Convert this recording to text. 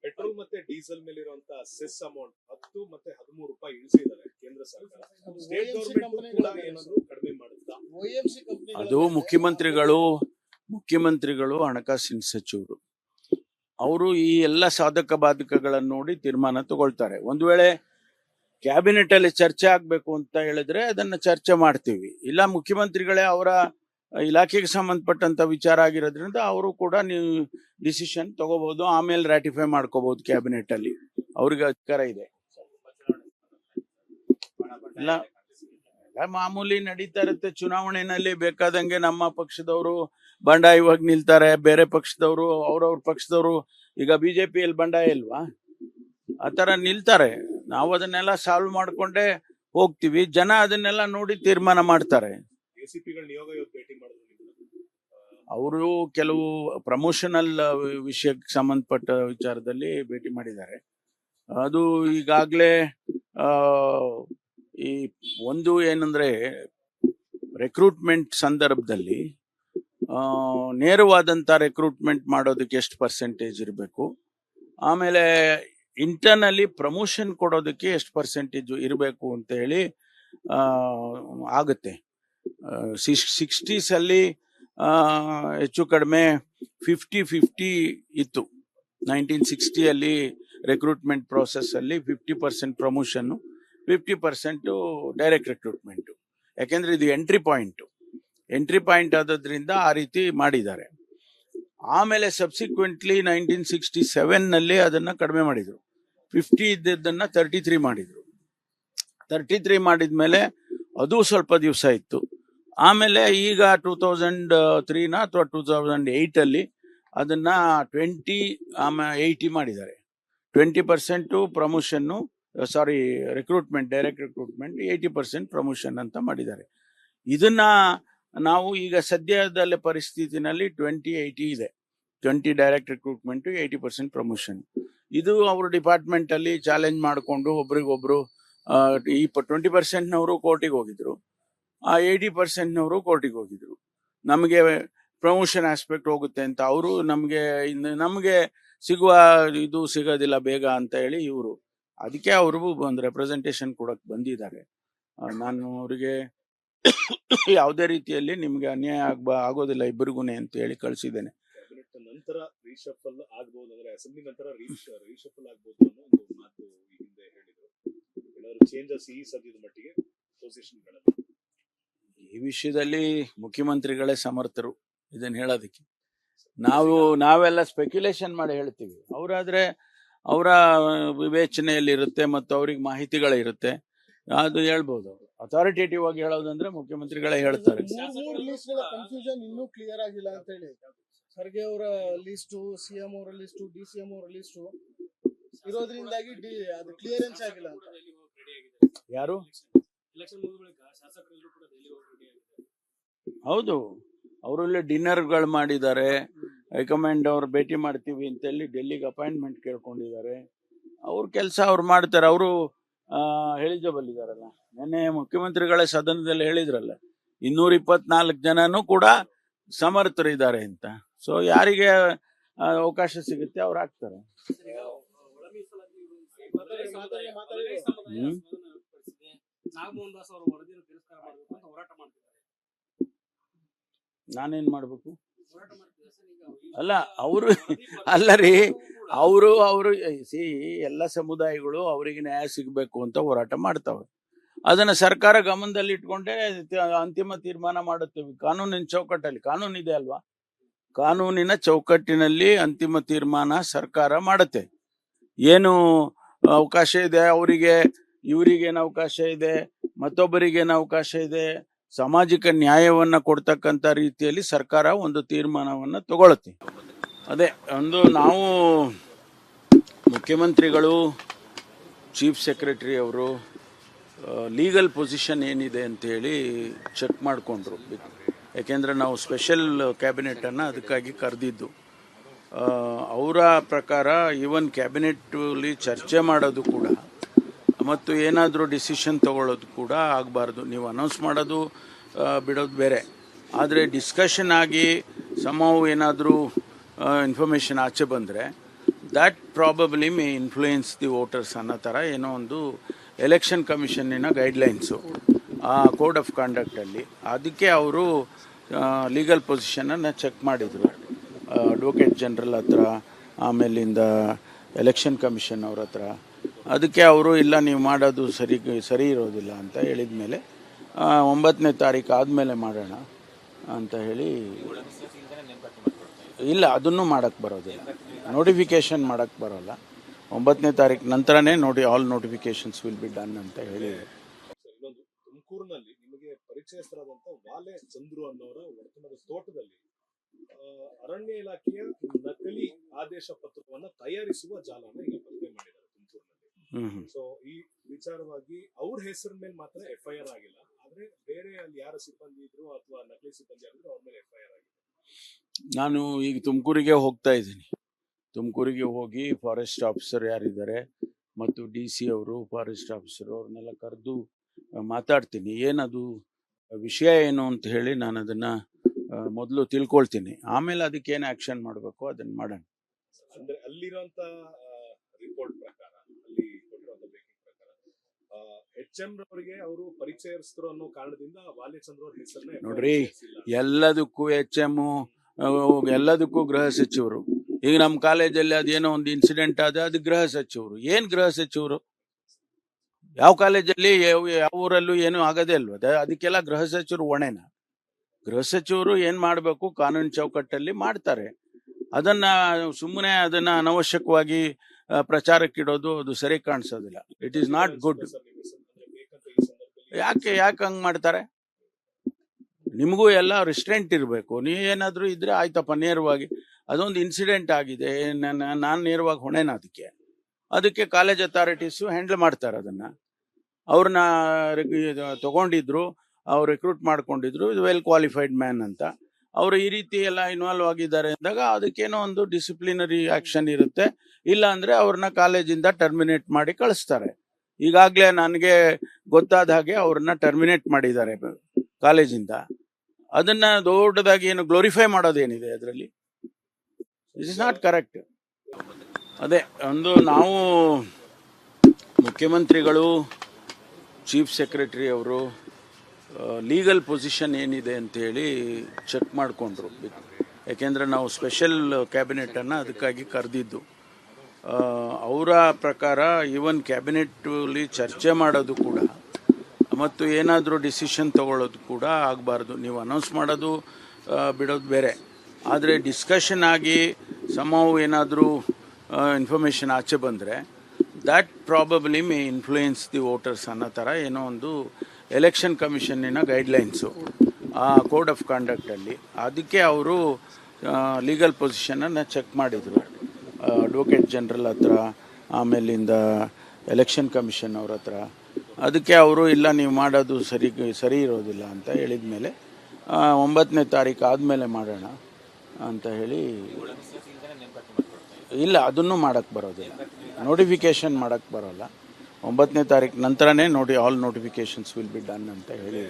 Petrol ಮತ್ತೆ diesel ಮೇಲಿರುವಂತಹ cess amount 10 ಮತ್ತೆ 13 ರೂಪಾಯಿ ಇಳಿಸಿದ್ದಾರೆ ಕೇಂದ್ರ ಸರ್ಕಾರ. ಸ್ಟೇಟ್ ಗವರ್ನಮೆಂಟ್ ಕೂಡ ಏನಾದರೂ ಕಡಿಮೆ ಮಾಡುತ್ತಾ? ಅದು ಮುಖ್ಯಮಂತ್ರಿಗಳು ಹಣಕಾಸಿನ ಸಚಿವರು, ಅವರು ಈ ಎಲ್ಲ ಸಾಧಕ ಬಾಧಕಗಳನ್ನು ನೋಡಿ ತೀರ್ಮಾನ ತಗೊಳ್ತಾರೆ. ಒಂದು ವೇಳೆ ಕ್ಯಾಬಿನೆಟ್ ಅಲ್ಲಿ ಚರ್ಚೆ ಆಗ್ಬೇಕು ಅಂತ ಹೇಳಿದ್ರೆ ಅದನ್ನ ಚರ್ಚೆ ಮಾಡ್ತೀವಿ. ಇಲ್ಲ ಮುಖ್ಯಮಂತ್ರಿಗಳೇ ಅವರ ಇಲಾಖೆಗೆ ಸಂಬಂಧಪಟ್ಟಂತ ವಿಚಾರ ಆಗಿರೋದ್ರಿಂದ ಅವರು ಕೂಡ ನೀವು ಡಿಸಿಷನ್ ತಗೋಬಹುದು, ಆಮೇಲೆ ರಾಟಿಫೈ ಮಾಡ್ಕೋಬಹುದು ಕ್ಯಾಬಿನೆಟ್ ಅಲ್ಲಿ, ಅವ್ರಿಗೆ ಅಧಿಕಾರ ಇದೆ. ಇಲ್ಲ ಮಾಮೂಲಿ ನಡೀತಾ ಇರುತ್ತೆ ಚುನಾವಣೆಯಲ್ಲಿ. ಬೇಕಾದಂಗೆ ನಮ್ಮ ಪಕ್ಷದವರು ಬಂಡಾಯವಾಗಿ ನಿಲ್ತಾರೆ, ಬೇರೆ ಪಕ್ಷದವರು ಅವ್ರವ್ರ ಪಕ್ಷದವರು, ಈಗ ಬಿಜೆಪಿಯಲ್ಲಿ ಬಂಡಾಯ ಇಲ್ವಾ, ಆತರ ನಿಲ್ತಾರೆ. ನಾವು ಅದನ್ನೆಲ್ಲ ಸಾಲ್ವ್ ಮಾಡ್ಕೊಂಡೇ ಹೋಗ್ತೀವಿ. ಜನ ಅದನ್ನೆಲ್ಲ ನೋಡಿ ತೀರ್ಮಾನ ಮಾಡ್ತಾರೆ. ಅವರು ಕೆಲವು ಪ್ರಮೋಷನಲ್ ವಿಷಯಕ್ಕೆ ಸಂಬಂಧಪಟ್ಟ ವಿಚಾರದಲ್ಲಿ ಭೇಟಿ ಮಾಡಿದ್ದಾರೆ. ಅದು ಈಗಾಗಲೇ ಈ ಒಂದು ಏನಂದ್ರೆ ರೆಕ್ರೂಟ್ಮೆಂಟ್ ಸಂದರ್ಭದಲ್ಲಿ ನೇರವಾದಂತ ರೆಕ್ರೂಟ್ಮೆಂಟ್ ಮಾಡೋದಕ್ಕೆ ಎಷ್ಟು ಪರ್ಸೆಂಟೇಜ್ ಇರಬೇಕು, ಆಮೇಲೆ ಇಂಟರ್ನಲ್ಲಿ ಪ್ರಮೋಷನ್ ಕೊಡೋದಕ್ಕೆ ಎಷ್ಟು ಪರ್ಸೆಂಟೇಜ್ ಇರಬೇಕು ಅಂತ ಹೇಳಿ ಆಗುತ್ತೆ. 60s ಅಲ್ಲಿ ಹೆಚ್ಚು ಕಡಿಮೆ 50-50 ಇತ್ತು. 1960 ಅಲ್ಲಿ ರೆಕ್ರೂಟ್ಮೆಂಟ್ ಪ್ರೋಸೆಸ್ ಅಲ್ಲಿ 50% ಪ್ರಮೋಷನ್, 50% ಡೈರೆಕ್ಟ್ ರೆಕ್ರೂಟ್ಮೆಂಟ್. ಯಾಕೆಂದ್ರೆ ಇದು ಎಂಟ್ರಿ ಪಾಯಿಂಟ್ ಆದ್ರಿಂದ ಆ ರೀತಿ ಮಾಡಿದ್ದಾರೆ. ಆಮೇಲೆ ಸಬ್ಸಿಕ್ವೆಂಟ್ಲಿ 1967 ನಲ್ಲಿ ಅದನ್ನ ಕಡಿಮೆ ಮಾಡಿದ್ರು. 50 ಇದ್ದದನ್ನ 33 ಮಾಡಿದ್ರು. 33 ಮಾಡಿದ್ಮೇಲೆ ಅದು ಸ್ವಲ್ಪ ದಿವಸ ಇತ್ತು. ಆಮೇಲೆ ಈಗ 2003 ಅಥವಾ 2008 ಅಲ್ಲಿ ಅದನ್ನ 80 ಮಾಡಿದ್ದಾರೆ. 20% promotion, recruitment, direct recruitment, 80% promotion ಅಂತ ಮಾಡಿದ್ದಾರೆ. ಇದನ್ನ ನಾವು ಈಗ ಸದ್ಯದ ಪರಿಸ್ಥಿತಿನಲ್ಲಿ 20-80 ಇದೆ. 20 ಡೈರೆಕ್ಟ್ ರಿಕ್ರೂಟ್ಮೆಂಟ್, 80% ಪ್ರಮೋಷನ್. ಇದು ಅವ್ರ ಡಿಪಾರ್ಟ್ಮೆಂಟ್ ಅಲ್ಲಿ ಚಾಲೆಂಜ್ ಮಾಡಿಕೊಂಡು ಒಬ್ರಿಗೊಬ್ರು ಈ 20%ನವರು ಕೋರ್ಟಿಗೆ ಹೋಗಿದ್ರು, 80%ನವರು ಕೋರ್ಟಿಗೆ ಹೋಗಿದ್ರು. ನಮಗೆ ಪ್ರಮೋಷನ್ ಆಸ್ಪೆಕ್ಟ್ ಹೋಗುತ್ತೆ ಅಂತ ಅವರು ನಮಗೆ ಸಿಗುವ ಇದು ಸಿಗೋದಿಲ್ಲ ಬೇಗ ಅಂತ ಹೇಳಿ ಇವರು, ಅದಕ್ಕೆ ಅವ್ರಿಗೂ ಒಂದು ರೆಪ್ರೆಸೆಂಟೇಷನ್ ಕೊಡಕ್ ಬಂದಿದ್ದಾರೆ. ನಾನು ಅವರಿಗೆ ಯಾವುದೇ ರೀತಿಯಲ್ಲಿ ನಿಮ್ಗೆ ಅನ್ಯಾಯ ಆಗೋದಿಲ್ಲ ಇಬ್ಬರಿಗೂನೆ ಅಂತ ಹೇಳಿ ಕಳಿಸಿದ್ದೇನೆ. ನಂತರ ರೀಶಫಲ್ ಆಗಬಹುದು, ಅಂದ್ರೆ ಅಸೆಂಬ್ಲಿ ನಂತರ ರೀಶಫಲ್ ಆಗಬಹುದು ಅನ್ನೋ ಒಂದು ಮಾತು ಹಿಂದೆ ಹೇಳಿದ್ರು. ಎಲ್ಲರೂ ಚೇಂಜಸ್ ಈ ಸದ್ಯದ ಮಟ್ಟಿಗೆ ಪೊಸಿಷನ್ಗಳಲ್ಲಿ ಈ ವಿಷಯದಲ್ಲಿ ಮುಖ್ಯಮಂತ್ರಿಗಳೇ ಸಮರ್ಥರು ಇದನ್ನ ಹೇಳೋದಕ್ಕೆ. ನಾವೆಲ್ಲ ಸ್ಪೆಕ್ಯುಲೇಷನ್ ಮಾಡಿ ಹೇಳ್ತೀವಿ. ಅವರಾದ್ರೆ ಅವರ ವಿವೇಚನೆಯಲ್ಲಿ ಇರುತ್ತೆ ಮತ್ತು ಅವ್ರಿಗೆ ಮಾಹಿತಿಗಳಿರುತ್ತೆ, ಅದು ಹೇಳ್ಬೋದು. ಅಥಾರಿಟೇಟಿವ್ ಆಗಿ ಹೇಳೋದಂದ್ರೆ ಮುಖ್ಯಮಂತ್ರಿಗಳೇ ಹೇಳ್ತಾರೆ. ಕನ್ಫ್ಯೂಷನ್ ಇನ್ನೂ ಕ್ಲಿಯರ್ ಆಗಿಲ್ಲ ಅಂತ ಹೇಳಿ ಖರ್ಗೆ ಅವರ ಲಿಸ್ಟು, ಸಿಎಂ ಅವರ ಲಿಸ್ಟು, ಡಿಸಿಎಂ ಅವರ ಲಿಸ್ಟು ಇರೋದ್ರಿಂದಾಗಿ ಅದು ಕ್ಲಿಯರೆನ್ಸ್ ಆಗಿಲ್ಲ ಅಂತ. ಯಾರು? ಹೌದು, ಅವರಲ್ಲಿ ಡಿನ್ನರ್ಗಳು ಮಾಡಿದ್ದಾರೆ. ಹೈಕಮಾಂಡ್ ಅವ್ರು ಭೇಟಿ ಮಾಡ್ತೀವಿ ಅಂತ ಹೇಳಿ ಡೆಲ್ಲಿಗೆ ಅಪಾಯಿಂಟ್ಮೆಂಟ್ ಕೇಳ್ಕೊಂಡಿದ್ದಾರೆ. ಅವ್ರ ಕೆಲಸ ಅವ್ರು ಮಾಡ್ತಾರೆ. ಅವರು ಎಲಿಜಿಬಲ್ ಇದಾರಲ್ಲ. ನೆನ್ನೆ ಮುಖ್ಯಮಂತ್ರಿಗಳೇ ಸದನದಲ್ಲಿ ಹೇಳಿದ್ರಲ್ಲ, 224 ಜನನೂ ಕೂಡ ಸಮರ್ಥರಿದ್ದಾರೆ ಅಂತ. ಸೊ ಯಾರಿಗೆ ಅವಕಾಶ ಸಿಗುತ್ತೆ ಅವ್ರು ಆಗ್ತಾರೆ. ನಾನೇನ್ ಮಾಡ್ಬೇಕು? ಅವರು ಎಲ್ಲ ಸಮುದಾಯಗಳು ಅವರಿಗೆ ನ್ಯಾಯ ಸಿಗಬೇಕು ಅಂತ ಹೋರಾಟ ಮಾಡ್ತಾವೆ. ಅದನ್ನ ಸರ್ಕಾರ ಗಮನದಲ್ಲಿ ಇಟ್ಕೊಂಡೇ ಅಂತಿಮ ತೀರ್ಮಾನ ಮಾಡುತ್ತೇವೆ. ಕಾನೂನಿನ ಚೌಕಟ್ಟಲ್ಲಿ, ಕಾನೂನಿದೆ ಅಲ್ವಾ, ಕಾನೂನಿನ ಚೌಕಟ್ಟಿನಲ್ಲಿ ಅಂತಿಮ ತೀರ್ಮಾನ ಸರ್ಕಾರ ಮಾಡುತ್ತೆ. ಏನು ಅವಕಾಶ ಇದೆ ಅವರಿಗೆ, ಇವರಿಗೇನು ಅವಕಾಶ ಇದೆ, ಮತ್ತೊಬ್ಬರಿಗೇನು ಅವಕಾಶ ಇದೆ, ಸಾಮಾಜಿಕ ನ್ಯಾಯವನ್ನ ಕೊಡ್ತಕ್ಕಂಥ ರೀತಿಯಲ್ಲಿ ಸರ್ಕಾರ ಒಂದು ತೀರ್ಮಾನವನ್ನ ತಗೊಳುತ್ತೆ. ಅದೇ ಒಂದು ನಾವು ಮುಖ್ಯಮಂತ್ರಿಗಳು, ಚೀಫ್ ಸೆಕ್ರೆಟರಿ ಅವರು ಲೀಗಲ್ ಪೊಸಿಷನ್ ಏನಿದೆ ಅಂತ ಹೇಳಿ ಚೆಕ್ ಮಾಡಿಕೊಂಡ್ರು. ಯಾಕೆಂದರೆ ನಾವು ಸ್ಪೆಷಲ್ ಕ್ಯಾಬಿನೆಟನ್ನು ಅದಕ್ಕಾಗಿ ಕರೆದಿದ್ದು. ಅವರ ಪ್ರಕಾರ ಈವನ್ ಕ್ಯಾಬಿನೆಟ್ಟಲ್ಲಿ ಚರ್ಚೆ ಮಾಡೋದು ಕೂಡ ಮತ್ತು ಏನಾದರೂ ಡಿಸಿಷನ್ ತಗೊಳ್ಳೋದು ಕೂಡ ಆಗಬಾರ್ದು. ನೀವು ಅನೌನ್ಸ್ ಮಾಡೋದು ಬಿಡೋದು ಬೇರೆ, ಆದರೆ ಡಿಸ್ಕಷನ್ ಆಗಿ ಏನಾದರೂ ಇನ್ಫಾರ್ಮೇಷನ್ ಆಚೆ ಬಂದರೆ that probably May influence the voters ಅನ್ನೋ ಥರ ಏನೋ ಒಂದು ಎಲೆಕ್ಷನ್ ಕಮಿಷನ್ನಿನ ಗೈಡ್ಲೈನ್ಸು ಆ ಕೋಡ್ ಆಫ್ ಕಂಡಕ್ಟಲ್ಲಿ ಅದಕ್ಕೆ ಅವರು ಲೀಗಲ್ ಪೊಸಿಷನನ್ನು ಚೆಕ್ ಮಾಡಿದರು ಅಡ್ವೊಕೇಟ್ ಜನರಲ್ ಹತ್ರ, ಆಮೇಲಿಂದ ಎಲೆಕ್ಷನ್ ಕಮಿಷನ್ ಅವ್ರ ಹತ್ರ. ಅದಕ್ಕೆ ಅವರು ಇಲ್ಲ ನೀವು ಮಾಡೋದು ಸರಿ ಇರೋದಿಲ್ಲ ಅಂತ ಹೇಳಿದ ಮೇಲೆ 9ನೇ ತಾರೀಕು ಆದಮೇಲೆ ಮಾಡೋಣ ಅಂತ ಹೇಳಿ, ಇಲ್ಲ ಅದನ್ನು ಮಾಡೋಕ್ಕೆ ಬರೋದಿಲ್ಲ, ನೋಟಿಫಿಕೇಷನ್ ಮಾಡೋಕ್ಕೆ ಬರೋಲ್ಲ. 9ನೇ ತಾರೀಕು ನಂತರನೇ all notifications will be done ಅಂತ ಹೇಳಿ. ಇನ್ನೊಂದು, ತುಮಕೂರಿನಲ್ಲಿ ನಿಮಗೆ ಪರಿಚಯಸ್ಥರಾದಂಥ ವಾಲೆ ಚಂದ್ರು ಅನ್ನೋರ ಒಡೆತನದ ತೋಟದಲ್ಲಿ ಅರಣ್ಯ ಇಲಾಖೆಯ ನಕಲಿ ಆದೇಶ ಪತ್ರವನ್ನ ತಯಾರಿಸುವ ಜಾಲನ ಈಗ ಪತ್ತೆ ಮಾಡಿದ್ದಾರೆ ತುಮಕೂರಿನಲ್ಲಿ. ಸೊ ಈ ವಿಚಾರವಾಗಿ ಅವ್ರ ಹೆಸರಿನ ಮೇಲೆ ಮಾತ್ರ FIR ಆಗಿಲ್ಲ, ಆದ್ರೆ ಬೇರೆ ಅಲ್ಲಿ ಯಾರ ಸಿಬ್ಬಂದಿ ಇದ್ರು ಅಥವಾ ನಕಲಿ ಸಿಬ್ಬಂದಿ ಆಗಿದ್ರು ಅವ್ರ ಮೇಲೆ FIR ಆಗಿದೆ. ನಾನು ಈಗ ತುಮಕೂರಿಗೆ ಹೋಗ್ತಾ ಇದ್ದೀನಿ. ತುಮಕೂರಿಗೆ ಹೋಗಿ ಫಾರೆಸ್ಟ್ ಆಫೀಸರ್ ಯಾರಿದ್ದಾರೆ ಮತ್ತು DC ಅವರು, ಫಾರೆಸ್ಟ್ ಆಫೀಸರ್ ಅವ್ರನ್ನೆಲ್ಲ ಕರೆದು ಮಾತಾಡ್ತೀನಿ. ಏನದು ವಿಷಯ ಏನು ಅಂತ ಹೇಳಿ ನಾನು ಅದನ್ನು ಮೊದಲು ತಿಳ್ಕೊಳ್ತೀನಿ. ಆಮೇಲೆ ಅದಕ್ಕೆ ಏನು ಆ್ಯಕ್ಷನ್ ಮಾಡಬೇಕು ಅದನ್ನು ಮಾಡೋಣ. ಅಂದ್ರೆ ಅಲ್ಲಿರುವಂತ ರಿಪೋರ್ಟ್ ಪ್ರಕಾರ, ಅಲ್ಲಿ ಕೊಟ್ಟಿರುವಂತ ಬ್ರೇಕಿಂಗ್ ಪ್ರಕಾರ HM ರವರಿಗೆ ಅವರು ಪರಿಚಯಸ್ಥರು ಅನ್ನೋ ಕಾರಣದಿಂದ ವಾಲೆಚಂದ್ರ ಅವ್ರ ಹೆಸರನ್ನ ನೋಡ್ರಿ, ಎಲ್ಲದಕ್ಕೂ HM, ಎಲ್ಲದಕ್ಕೂ ಗೃಹ ಸಚಿವರು. ಈಗ ನಮ್ಮ ಕಾಲೇಜಲ್ಲಿ ಅದೇನೋ ಒಂದು ಇನ್ಸಿಡೆಂಟ್ ಆದ, ಅದು ಗೃಹ ಸಚಿವರು. ಏನು ಗೃಹ ಸಚಿವರು? ಯಾವ ಕಾಲೇಜಲ್ಲಿ ಯಾವ ಊರಲ್ಲೂ ಏನೂ ಆಗದೇ ಅಲ್ವ? ಅದಕ್ಕೆಲ್ಲ ಗೃಹ ಸಚಿವರು ಹೊಣೆನ? ಗೃಹ ಸಚಿವರು ಏನು ಮಾಡಬೇಕು ಕಾನೂನು ಚೌಕಟ್ಟಲ್ಲಿ ಮಾಡ್ತಾರೆ. ಸುಮ್ಮನೆ ಅದನ್ನ ಅನವಶ್ಯಕವಾಗಿ ಪ್ರಚಾರಕ್ಕಿಡೋದು ಅದು ಸರಿ ಕಾಣಿಸೋದಿಲ್ಲ. It is not good. ಯಾಕೆ ಹಂಗೆ ಮಾಡ್ತಾರೆ? ನಿಮಗೂ ಎಲ್ಲ ರಿಸ್ಟ್ರೆಂಟ್ ಇರಬೇಕು. ನೀವೇನಾದರೂ ಇದ್ರೆ ಆಯ್ತಪ್ಪ, ನೇರವಾಗಿ ಅದೊಂದು ಇನ್ಸಿಡೆಂಟ್ ಆಗಿದೆ, ನಾನು ನೇರವಾಗಿ ಹೊಣೆನ ಅದಕ್ಕೆ ಕಾಲೇಜ್ ಅಥಾರಿಟೀಸು ಹ್ಯಾಂಡಲ್ ಮಾಡ್ತಾರೆ. ಅದನ್ನು ಅವ್ರನ್ನ ತಗೊಂಡಿದ್ರು, ಅವ್ರು ರಿಕ್ರೂಟ್ ಮಾಡ್ಕೊಂಡಿದ್ರು, ಇದು ವೆಲ್ ಕ್ವಾಲಿಫೈಡ್ ಮ್ಯಾನ್ ಅಂತ. ಅವರು ಈ ರೀತಿ ಎಲ್ಲ ಇನ್ವಾಲ್ವ್ ಆಗಿದ್ದಾರೆ ಅಂದಾಗ ಅದಕ್ಕೇನೋ ಒಂದು ಡಿಸಿಪ್ಲಿನರಿ ಆ್ಯಕ್ಷನ್ ಇರುತ್ತೆ. ಇಲ್ಲ ಅಂದರೆ ಅವ್ರನ್ನ ಕಾಲೇಜಿಂದ ಟರ್ಮಿನೇಟ್ ಮಾಡಿ ಕಳಿಸ್ತಾರೆ. ಈಗಾಗಲೇ ನನಗೆ ಗೊತ್ತಾದ ಹಾಗೆ ಅವ್ರನ್ನ ಟರ್ಮಿನೇಟ್ ಮಾಡಿದ್ದಾರೆ ಕಾಲೇಜಿಂದ. ಅದನ್ನು ದೊಡ್ಡದಾಗಿ ಏನು ಗ್ಲೋರಿಫೈ ಮಾಡೋದೇನಿದೆ ಅದರಲ್ಲಿ? It is not correct. ಅದೇ ಒಂದು ನಾವು ಮುಖ್ಯಮಂತ್ರಿಗಳು, ಚೀಫ್ ಸೆಕ್ರೆಟರಿ ಅವರು ಲೀಗಲ್ ಪೊಸಿಷನ್ ಏನಿದೆ ಅಂತೇಳಿ ಚೆಕ್ ಮಾಡಿಕೊಂಡ್ರು. ಯಾಕೆಂದರೆ ನಾವು ಸ್ಪೆಷಲ್ ಕ್ಯಾಬಿನೆಟನ್ನು ಅದಕ್ಕಾಗಿ ಕರೆದಿದ್ದು. ಅವರ ಪ್ರಕಾರ ಈವನ್ ಕ್ಯಾಬಿನೆಟ್ಟಲ್ಲಿ ಚರ್ಚೆ ಮಾಡೋದು ಕೂಡ ಮತ್ತು ಏನಾದರೂ ಡಿಸಿಷನ್ ತಗೊಳ್ಳೋದು ಕೂಡ ಆಗಬಾರ್ದು. ನೀವು ಅನೌನ್ಸ್ ಮಾಡೋದು ಬಿಡೋದು ಬೇರೆ, ಆದರೆ ಡಿಸ್ಕಷನ್ ಆಗಿ ಸಮವು ಏನಾದರೂ ಇನ್ಫಾರ್ಮೇಷನ್ ಆಚೆ ಬಂದರೆ that probably May influence the voters ಅನ್ನೋ ಥರ ಏನೋ ಒಂದು ಎಲೆಕ್ಷನ್ ಕಮಿಷನ್ನಿನ ಗೈಡ್ಲೈನ್ಸು ಆ ಕೋಡ್ ಆಫ್ ಕಂಡಕ್ಟಲ್ಲಿ ಅದಕ್ಕೆ ಅವರು ಲೀಗಲ್ ಪೊಸಿಷನನ್ನು ಚೆಕ್ ಮಾಡಿದರು ಅಡ್ವೊಕೇಟ್ ಜನರಲ್ ಹತ್ರ, ಆಮೇಲಿಂದ ಎಲೆಕ್ಷನ್ ಕಮಿಷನ್ ಅವ್ರ ಹತ್ರ. ಅದಕ್ಕೆ ಅವರು ಇಲ್ಲ ನೀವು ಮಾಡೋದು ಸರಿ ಇರೋದಿಲ್ಲ ಅಂತ ಹೇಳಿದ ಮೇಲೆ 9ನೇ ತಾರೀಕು ಆದಮೇಲೆ ಮಾಡೋಣ ಅಂತ ಹೇಳಿ, ಇಲ್ಲ ಅದನ್ನು ಮಾಡೋಕ್ಕೆ ಬರೋದಿಲ್ಲ, ನೋಟಿಫಿಕೇಷನ್ ಮಾಡೋಕ್ಕೆ ಬರೋಲ್ಲ. 9ನೇ ತಾರೀಕು ನಂತರನೇ all notifications will be done ಅಂತ ಹೇಳಿ.